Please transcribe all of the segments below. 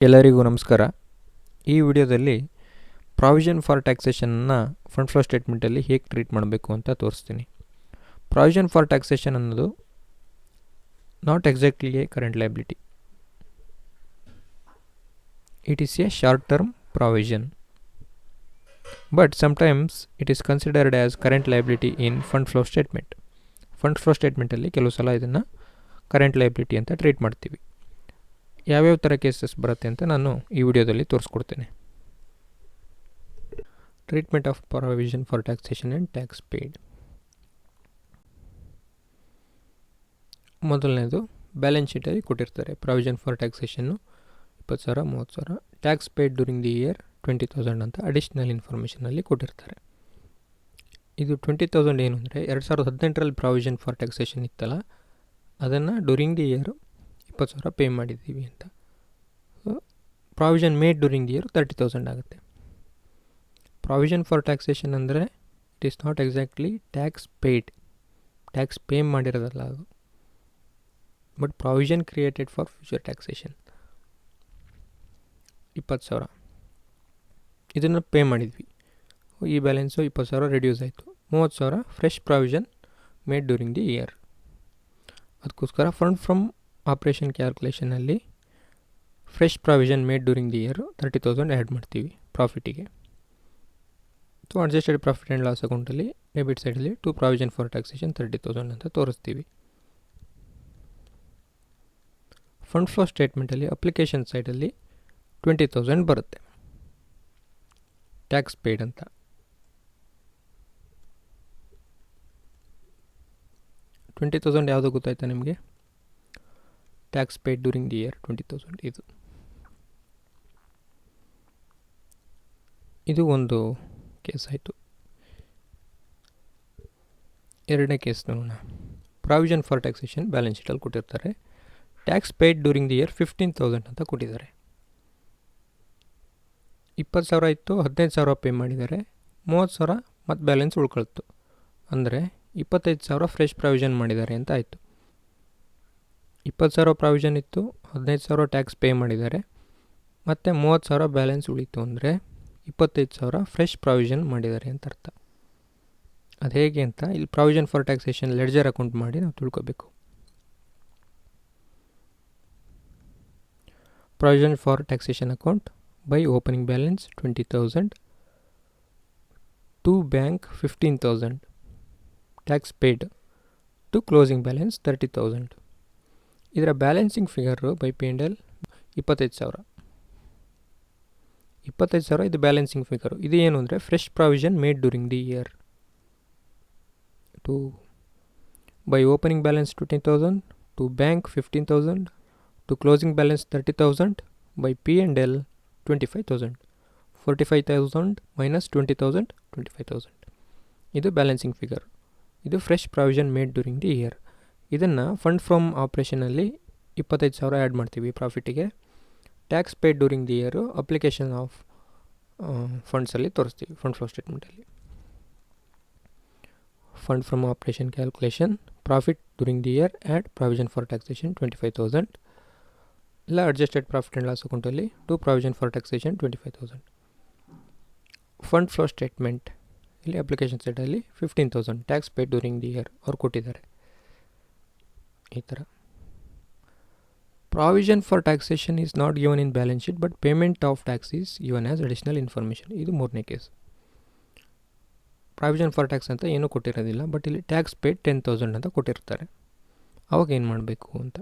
ಎಲ್ಲರಿಗೂ ನಮಸ್ಕಾರ. ಈ ವಿಡಿಯೋದಲ್ಲಿ ಪ್ರಾವಿಷನ್ ಫಾರ್ ಟ್ಯಾಕ್ಸೇಷನನ್ನು ಫಂಡ್ ಫ್ಲೋ ಸ್ಟೇಟ್ಮೆಂಟಲ್ಲಿ ಹೇಗೆ ಟ್ರೀಟ್ ಮಾಡಬೇಕು ಅಂತ ತೋರಿಸ್ತೀನಿ. ಪ್ರಾವಿಷನ್ ಫಾರ್ ಟ್ಯಾಕ್ಸೇಷನ್ ಅನ್ನೋದು not exactly a current liability. It is a short term provision, but sometimes it is considered as current liability in fund flow statement. Fund flow ಸ್ಟೇಟ್ಮೆಂಟಲ್ಲಿ ಕೆಲವು ಸಲ ಇದನ್ನು ಕರೆಂಟ್ ಲಯಬಿಲಿಟಿ ಅಂತ treat ಮಾಡ್ತೀವಿ. ಯಾವ್ಯಾವ ಥರ cases ಬರುತ್ತೆ ಅಂತ ನಾನು ಈ ವಿಡಿಯೋದಲ್ಲಿ ತೋರಿಸ್ಕೊಡ್ತೇನೆ. Treatment of provision for taxation and tax paid. ಮೊದಲನೇದು ಬ್ಯಾಲೆನ್ಸ್ ಶೀಟಲ್ಲಿ ಕೊಟ್ಟಿರ್ತಾರೆ ಪ್ರಾವಿಷನ್ ಫಾರ್ ಟ್ಯಾಕ್ಸೇಷನ್ನು 20,000, 30,000. Tax paid during the year 20,000 ಅಂತ ಅಡಿಷ್ನಲ್ ಇನ್ಫಾರ್ಮೇಷನಲ್ಲಿ ಕೊಟ್ಟಿರ್ತಾರೆ. ಇದು 20,000 ಏನು ಅಂದರೆ 2018ರಲ್ಲಿ ಪ್ರಾವಿಷನ್ ಫಾರ್ ಟ್ಯಾಕ್ಸೇಷನ್ ಇತ್ತಲ್ಲ, ಅದನ್ನು ಡ್ಯೂರಿಂಗ್ ದಿ ಇಯರ್ 20,000 ಪೇ ಮಾಡಿದ್ದೀವಿ ಅಂತ. Provision made during the year 30,000 ಆಗುತ್ತೆ. ಪ್ರಾವಿಷನ್ ಫಾರ್ ಟ್ಯಾಕ್ಸೇಷನ್ ಅಂದರೆ it is not exactly tax paid, tax pay ಮಾಡಿರೋದಲ್ಲ ಅದು, but provision created for future taxation. 20,000 ಇದನ್ನು ಪೇ ಮಾಡಿದ್ವಿ, ಈ ಬ್ಯಾಲೆನ್ಸು 20,000 ರೆಡ್ಯೂಸ್ ಆಯಿತು. 30,000 fresh provision made during the year. ಅದಕ್ಕೋಸ್ಕರ fund from operation ಕ್ಯಾಲ್ಕುಲೇಷನಲ್ಲಿ fresh provision made during the year 30,000 add ಮಾಡ್ತೀವಿ ಪ್ರಾಫಿಟಿಗೆ. So adjusted profit and loss ಅಕೌಂಟಲ್ಲಿ ಡೆಬಿಟ್ ಸೈಡಲ್ಲಿ ಟು ಪ್ರಾವಿಷನ್ ಫಾರ್ ಟ್ಯಾಕ್ಸೇಷನ್ 30,000 ಅಂತ ತೋರಿಸ್ತೀವಿ. ಫಂಡ್ ಫ್ಲೋ ಸ್ಟೇಟ್ಮೆಂಟಲ್ಲಿ ಅಪ್ಲಿಕೇಶನ್ ಸೈಡಲ್ಲಿ 20,000 ಬರುತ್ತೆ ಟ್ಯಾಕ್ಸ್ ಪೇಯ್ಡ್ ಅಂತ. $20,000 ಯಾವುದು ಗೊತ್ತಾಯ್ತಾ ನಿಮಗೆ? Tax paid during the year 20,000. ಇದು ಒಂದು ಕೇಸ್ ಆಯಿತು. ಎರಡನೇ ಕೇಸ್ ನೋಡೋಣ. ಪ್ರಾವಿಷನ್ ಫಾರ್ ಟ್ಯಾಕ್ಸೇಷನ್ ಬ್ಯಾಲೆನ್ಸ್ ಶೀಟಲ್ಲಿ ಕೊಟ್ಟಿರ್ತಾರೆ. Tax paid during the year 15,000 ಅಂತ ಕೊಟ್ಟಿದ್ದಾರೆ. 20,000 ಇತ್ತು, 15,000 ಪೇ ಮಾಡಿದ್ದಾರೆ, 30,000 ಮತ್ತು ಬ್ಯಾಲೆನ್ಸ್ ಉಳ್ಕೊಳ್ತು. ಅಂದರೆ 25,000 ಫ್ರೆಶ್ ಪ್ರಾವಿಷನ್ ಮಾಡಿದ್ದಾರೆ ಅಂತ ಆಯಿತು. 20,000 ಪ್ರಾವಿಷನ್ ಇತ್ತು, 15,000 ಟ್ಯಾಕ್ಸ್ ಪೇ ಮಾಡಿದ್ದಾರೆ, ಮತ್ತು 30,000 ಬ್ಯಾಲೆನ್ಸ್ ಉಳಿತು. ಅಂದರೆ 25,000 ಫ್ರೆಶ್ ಪ್ರಾವಿಷನ್ ಮಾಡಿದ್ದಾರೆ ಅಂತ ಅರ್ಥ. ಅದು ಹೇಗೆ ಅಂತ ಇಲ್ಲಿ provision for taxation ledger account ಮಾಡಿ ನಾವು ತಿಳ್ಕೊಬೇಕು. Provision for taxation account by opening balance 20,000, to bank 15,000, tax paid to closing balance 30,000. ಇದರ ಬ್ಯಾಲೆನ್ಸಿಂಗ್ ಫಿಗರು ಬೈ P&L 25,000. 25,000 ಇದು ಬ್ಯಾಲೆನ್ಸಿಂಗ್ ಫಿಗರು. ಇದು ಏನು ಅಂದರೆ fresh provision made during the year. To by opening balance 20,000, to bank 15,000, to closing balance 30,000, by P&L 25,000. 45,000 minus 20,000 25,000. ಇದು balancing figure. ಇದು fresh provision made during the year. ಇದನ್ನು fund from ಆಪ್ರೇಷನಲ್ಲಿ 25,000 add ಮಾಡ್ತೀವಿ ಪ್ರಾಫಿಟಿಗೆ. Tax paid during the year application of ಫಂಡ್ಸಲ್ಲಿ ತೋರಿಸ್ತೀವಿ fund flow ಸ್ಟೇಟ್ಮೆಂಟಲ್ಲಿ. Fund from operation calculation profit during the year add provision for taxation 25,000. ಇಲ್ಲ adjusted profit and loss ಅಕೌಂಟಲ್ಲಿ to provision for taxation 25,000. Fund flow statement ಇಲ್ಲಿ application ಸೈಡಲ್ಲಿ 15,000 tax paid during the year ಅವ್ರು ಕೊಟ್ಟಿದ್ದಾರೆ. ಈ ಥರ provision for taxation is not given in balance sheet, but payment of tax is given as additional information. ಇದು ಮೂರನೇ ಕೇಸ್. Provision for tax ಅಂತ ಏನೂ ಕೊಟ್ಟಿರೋದಿಲ್ಲ, ಬಟ್ ಇಲ್ಲಿ ಟ್ಯಾಕ್ಸ್ ಪೇಯ್ಡ್ 10,000 ಅಂತ ಕೊಟ್ಟಿರ್ತಾರೆ. ಆವಾಗ ಏನು ಮಾಡಬೇಕು ಅಂತ,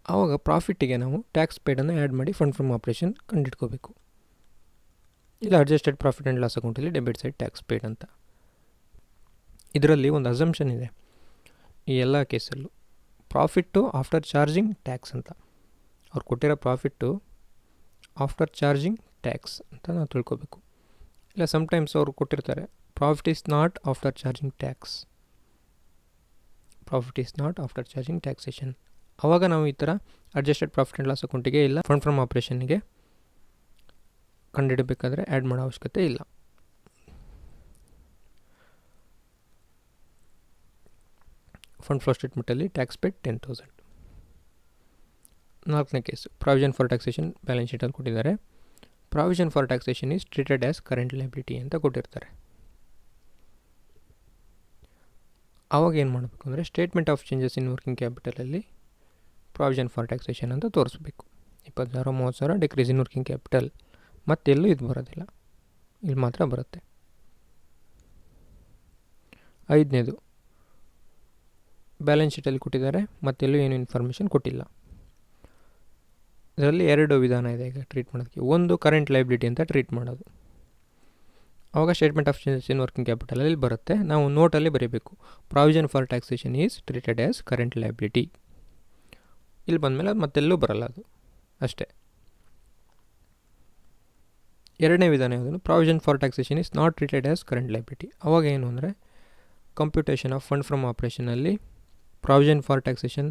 ಆವಾಗ ಪ್ರಾಫಿಟ್ಟಿಗೆ ನಾವು ಟ್ಯಾಕ್ಸ್ ಪೇಯ್ಡನ್ನು ಆ್ಯಡ್ ಮಾಡಿ ಫಂಡ್ ಫ್ರಮ್ ಆಪ್ರೇಷನ್ ಕಂಡಿಡ್ಕೋಬೇಕು. ಇಲ್ಲ ಅಡ್ಜಸ್ಟೆಡ್ ಪ್ರಾಫಿಟ್ ಆ್ಯಂಡ್ ಲಾಸ್ ಅಕೌಂಟಲ್ಲಿ ಡೆಬಿಟ್ ಸೈಡ್ ಟ್ಯಾಕ್ಸ್ ಪೇಯ್ಡ್ ಅಂತ. ಇದರಲ್ಲಿ ಒಂದು ಅಸಂಪ್ಷನ್ ಇದೆ ಈ ಎಲ್ಲ ಕೇಸಲ್ಲೂ, ಪ್ರಾಫಿಟ್ಟು ಆಫ್ಟರ್ ಚಾರ್ಜಿಂಗ್ ಟ್ಯಾಕ್ಸ್ ಅಂತ. ಅವ್ರು ಕೊಟ್ಟಿರೋ ಪ್ರಾಫಿಟ್ಟು ಆಫ್ಟರ್ ಚಾರ್ಜಿಂಗ್ ಟ್ಯಾಕ್ಸ್ ಅಂತ ನಾವು ತಿಳ್ಕೊಬೇಕು. ಇಲ್ಲ ಸಮ್ಟೈಮ್ಸ್ ಅವ್ರು ಕೊಟ್ಟಿರ್ತಾರೆ profit is not after charging tax, profit is not after charging taxation. ಆವಾಗ ನಾವು ಈ ಥರ ಅಡ್ಜಸ್ಟೆಡ್ ಪ್ರಾಫಿಟ್ ಆ್ಯಂಡ್ ಲಾಸ್ ಅಕೌಂಟಿಗೆ ಇಲ್ಲ ಫಂಡ್ ಫ್ರಮ್ ಆಪ್ರೇಷನ್ಗೆ ಕಂಡುಹಿಡಬೇಕಾದ್ರೆ ಆ್ಯಡ್ ಮಾಡೋ ಅವಶ್ಯಕತೆ ಇಲ್ಲ. ಫಂಡ್ ಫ್ಲೋ ಸ್ಟೇಟ್ಮೆಂಟಲ್ಲಿ ಟ್ಯಾಕ್ಸ್ ಪೇಯ್ಡ್ 10,000. 4ನೇ case provision for taxation balance ಶೀಟಲ್ಲಿ ಕೊಟ್ಟಿದ್ದಾರೆ. Provision for taxation is treated as current liability ಅಂತ ಕೊಟ್ಟಿರ್ತಾರೆ. ಆವಾಗ ಏನು ಮಾಡಬೇಕು ಅಂದರೆ statement of changes in working ಕ್ಯಾಪಿಟಲಲ್ಲಿ ಪ್ರಾವಿಷನ್ ಫಾರ್ ಟ್ಯಾಕ್ಸೇಷನ್ ಅಂತ ತೋರಿಸ್ಬೇಕು. 20,000 30,000 ಡಿಕ್ರೀಸ್ ಇನ್ ವರ್ಕಿಂಗ್ ಕ್ಯಾಪಿಟಲ್, ಮತ್ತೆಲ್ಲೂ ಇದು ಬರೋದಿಲ್ಲ, ಇಲ್ಲಿ ಮಾತ್ರ ಬರುತ್ತೆ. 5ನೇದು ಬ್ಯಾಲೆನ್ಸ್ ಶೀಟಲ್ಲಿ ಕೊಟ್ಟಿದ್ದಾರೆ, ಮತ್ತೆಲ್ಲೂ ಏನು ಇನ್ಫಾರ್ಮೇಷನ್ ಕೊಟ್ಟಿಲ್ಲ. ಇದರಲ್ಲಿ 2 ವಿಧಾನ ಇದೆ ಈಗ ಟ್ರೀಟ್ ಮಾಡೋದಕ್ಕೆ. ಒಂದು ಕರೆಂಟ್ ಲೈಬಿಲಿಟಿ ಅಂತ ಟ್ರೀಟ್ ಮಾಡೋದು. ಆವಾಗ statement of changes in working ಕ್ಯಾಪಿಟಲಲ್ಲಿ ಬರುತ್ತೆ. ನಾವು ನೋಟಲ್ಲಿ ಬರೀಬೇಕು provision for taxation is treated as current liability. ಇಲ್ಲಿ ಬಂದಮೇಲೆ ಅದು ಮತ್ತೆಲ್ಲೂ ಬರಲ್ಲ, ಅದು ಅಷ್ಟೇ. 2ನೇ ವಿಧಾನ ಯಾವುದನ್ನು provision for taxation is not treated as current liability. ಆವಾಗ ಏನು ಅಂದರೆ ಕಂಪ್ಯೂಟೇಷನ್ ಆಫ್ ಫಂಡ್ ಫ್ರಮ್ ಆಪ್ರೇಷನಲ್ಲಿ provision for taxation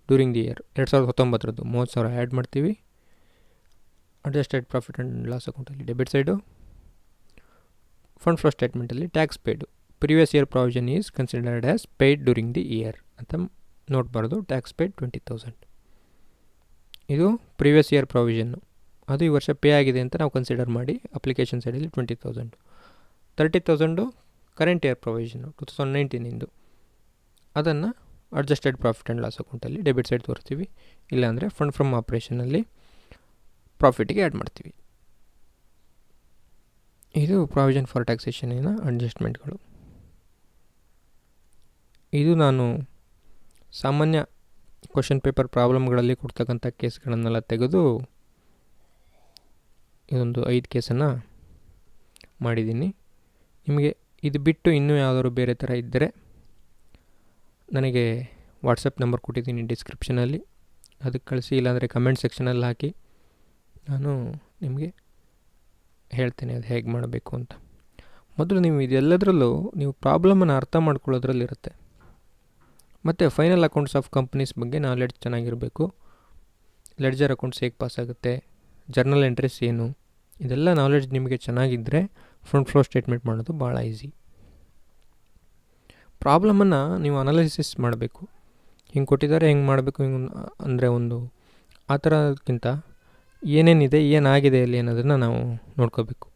during the year 2019 30,000 add ಮಾಡ್ತೀವಿ. ಅಡ್ಜಸ್ಟೆಡ್ ಪ್ರಾಫಿಟ್ ಆ್ಯಂಡ್ ಲಾಸ್ ಅಕೌಂಟಲ್ಲಿ ಡೆಬಿಟ್ ಸೈಡು. ಫಂಡ್ ಫ್ಲೋ ಸ್ಟೇಟ್ಮೆಂಟಲ್ಲಿ tax paid previous year provision is considered as paid during the year ಅಂತ ನೋಡಬಾರ್ದು. Tax paid 20,000. ಇದು previous year provision, ಅದು ಈ ವರ್ಷ pay ಆಗಿದೆ ಅಂತ ನಾವು ಕನ್ಸಿಡರ್ ಮಾಡಿ ಅಪ್ಲಿಕೇಶನ್ ಸೈಡಲ್ಲಿ 20,000. 30,000 ಕರೆಂಟ್ ಇಯರ್ ಪ್ರಾವಿಷನ್ನು 2019ಇಂದು, ಅದನ್ನು ಅಡ್ಜಸ್ಟೆಡ್ ಪ್ರಾಫಿಟ್ ಆ್ಯಂಡ್ ಲಾಸ್ ಅಕೌಂಟಲ್ಲಿ ಡೆಬಿಟ್ ಸೈಡ್ ತೋರಿಸ್ತೀವಿ. ಇಲ್ಲಾಂದರೆ ಫಂಡ್ ಫ್ರಮ್ ಆಪ್ರೇಷನಲ್ಲಿ ಪ್ರಾಫಿಟಿಗೆ ಆ್ಯಡ್ ಮಾಡ್ತೀವಿ. ಇದು ಪ್ರಾವಿಷನ್ ಫಾರ್ ಟ್ಯಾಕ್ಸೇಷನಿನ ಅಡ್ಜಸ್ಟ್ಮೆಂಟ್ಗಳು. ಇದು ನಾನು ಸಾಮಾನ್ಯ ಕ್ವಶನ್ ಪೇಪರ್ ಪ್ರಾಬ್ಲಮ್ಗಳಲ್ಲಿ ಕೊಡ್ತಕ್ಕಂಥ ಕೇಸ್ಗಳನ್ನೆಲ್ಲ ತೆಗೆದು ಇದೊಂದು 5 ಕೇಸನ್ನು ಮಾಡಿದ್ದೀನಿ. ನಿಮಗೆ ಇದು ಬಿಟ್ಟು ಇನ್ನೂ ಯಾವುದಾದ್ರು ಬೇರೆ ಥರ ಇದ್ದರೆ ನನಗೆ ವಾಟ್ಸಪ್ ನಂಬರ್ ಕೊಟ್ಟಿದ್ದೀನಿ ಡಿಸ್ಕ್ರಿಪ್ಷನಲ್ಲಿ, ಅದಕ್ಕೆ ಕಳಿಸಿ, ಇಲ್ಲಾಂದರೆ ಕಮೆಂಟ್ ಸೆಕ್ಷನಲ್ಲಿ ಹಾಕಿ, ನಾನು ನಿಮಗೆ ಹೇಳ್ತೇನೆ ಅದು ಹೇಗೆ ಮಾಡಬೇಕು ಅಂತ. ಮೊದಲು ನೀವು ಇದೆಲ್ಲದರಲ್ಲೂ ನೀವು ಪ್ರಾಬ್ಲಮನ್ನು ಅರ್ಥ ಮಾಡ್ಕೊಳ್ಳೋದ್ರಲ್ಲಿರುತ್ತೆ. ಮತ್ತು ಫೈನಲ್ ಅಕೌಂಟ್ಸ್ ಆಫ್ ಕಂಪ್ನೀಸ್ ಬಗ್ಗೆ ನಾಲೆಡ್ಜ್ ಚೆನ್ನಾಗಿರಬೇಕು. ಲೆಡ್ಜರ್ ಅಕೌಂಟ್ಸ್ ಹೇಗೆ ಪಾಸ್ ಆಗುತ್ತೆ, ಜರ್ನಲ್ ಎಂಟ್ರೀಸ್ ಏನು, ಇದೆಲ್ಲ ನಾಲೆಡ್ಜ್ ನಿಮಗೆ ಚೆನ್ನಾಗಿದ್ದರೆ ಫಂಡ್ ಫ್ಲೋ ಸ್ಟೇಟ್ಮೆಂಟ್ ಮಾಡೋದು ಭಾಳ ಈಸಿ. ಪ್ರಾಬ್ಲಮನ್ನು ನೀವು ಅನಾಲಿಸಿಸ್ ಮಾಡಬೇಕು. ಹಿಂಗೆ ಕೊಟ್ಟಿದ್ದಾರೆ ಹೆಂಗೆ ಮಾಡಬೇಕು, ಹಿಂಗೆ ಅಂದರೆ ಒಂದು ಆ ಥರಕ್ಕಿಂತ ಏನೇನಿದೆ ಏನಾಗಿದೆ ಅಲ್ಲಿ ಅನ್ನೋದನ್ನು ನಾವು ನೋಡ್ಕೋಬೇಕು.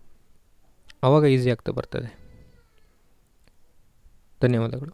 ಆವಾಗ ಈಸಿ ಆಗ್ತಾ ಬರ್ತದೆ. ಧನ್ಯವಾದಗಳು.